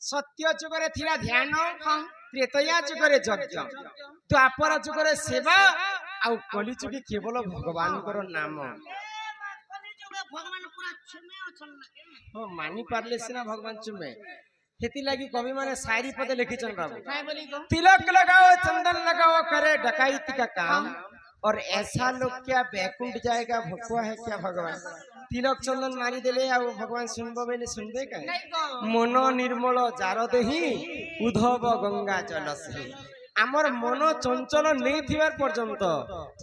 सत्य जुगरे थिला ध्यान त्रेतया जुगरे यज्ञ द्वापर जुगरे सेवा आ कली जुगे केवल भगवान को नाम हो मानी पारले सिना भगवान चुमे हेती लगी कवि माने शायरी पदे लिखिचन बाबू तिलक लगाओ चंदन लगाओ करे डकायती का काम और ऐसा लोग क्या बैकुंठ जाएगा भगवा है क्या भगवान तिलक चंदन मारी देले आ भगवान सुनबो बेले सुनबे का मन निर्मल जार देही उधव गंगा जल से आमर मन चंचल नहीं थिबार पर्यंत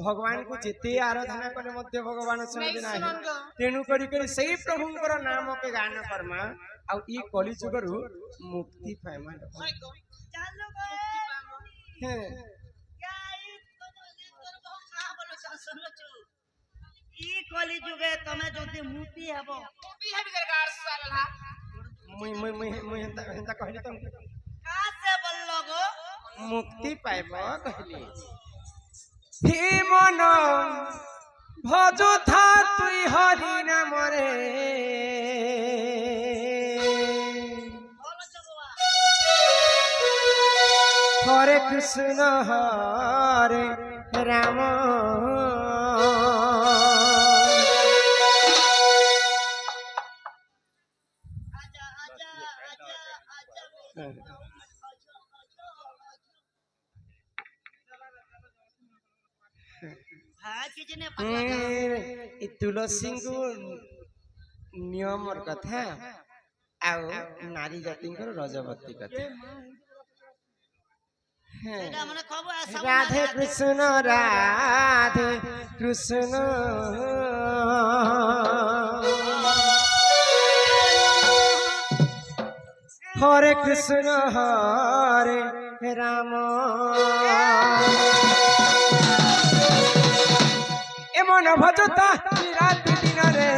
भगवान को जेते आराधना कले मध्य भगवान सुनबे नाही तेनु करी करी सही प्रभुंकर नाम के गान करमा आ ई कली जुगरु मुक्ति पाइमा ई कली जुगे तमे जदी मुक्ति हेबो करगार सालला मुई हेंता कहली तुम का से बोललो गो मुक्ति पाइबो कहली हे मन भजो था तुई हरि नाम रे हरे कृष्ण हरे राम तुलसी को नियम कथा नारी जाति रजवती कथा राधे कृष्ण हरे कृष्ण हरे राम एमन भजता रात दिन रे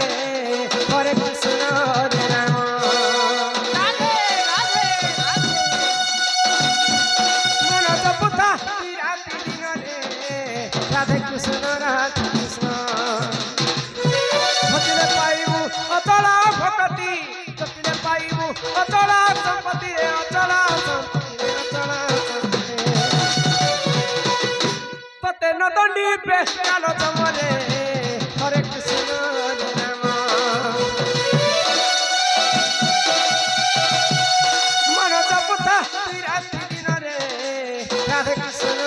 हरे कृष्ण हरे राम मन जपता रात दिन रे राधे कृष्ण भजले पाइबू अचला भक्ति जपिले पाइबू अचला संपत्ति अचला तते न दंडी पे चलो जमरे हरे कृष्ण नाम मन जपता रात्रि दिन रे राधे कृष्ण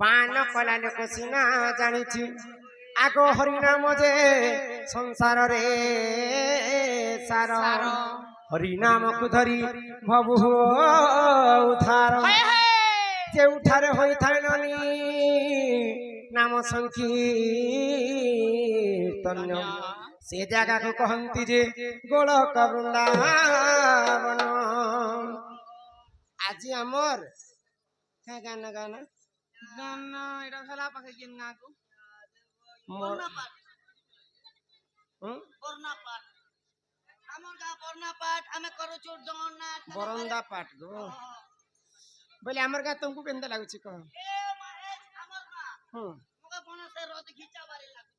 पान कला लोक सीना जानी आगो हरिनाम जे संसार रे सार हरिनाम को धरी भबु उधार जे उठारे होई थाय ननी नाम संकीर्तन से जगह को कहंती जे गोलक वृंदावन आज हमर है गाना गाना गाना एटा हला पाखे किन गाको बरना पाठ हमर गा बरना पाठ हमें करो छोड़ दौना बरंदा पाठ गो बोले हमर गा तुमको केंदा लागु छी कह ए महेश हमर गा मगा बना से रथ खींचा बारी लागु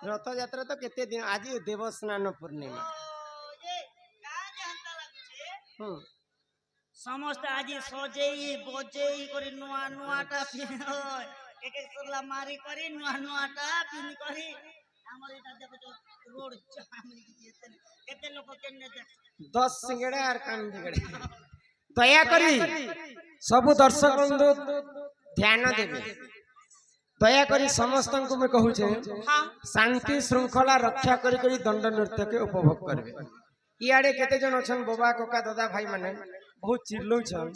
रथ यात्रा तो केते दिन आज देवस्नान पूर्णिमा ये का जे हंता लागु छी समस्त आज सजेई बजेई करी नुआ नुआटा पिन एक एक सरला मारी करी नुआ नुआटा पिन करी हमर एटा देखो तो रोड जाम लिखि जेते केते लोग केने देख 10 सिंगड़ा और कान बिगड़े दया करी सब दर्शक बंधु ध्यान देबे दया करी समस्त को मैं कहू छे शांति श्रृंखला रक्षा करी करी दंड नृत्य के उपभोग करबे इयाडे केते जन छन बाबा कोका दादा भाई माने बहुत चिल्लो छन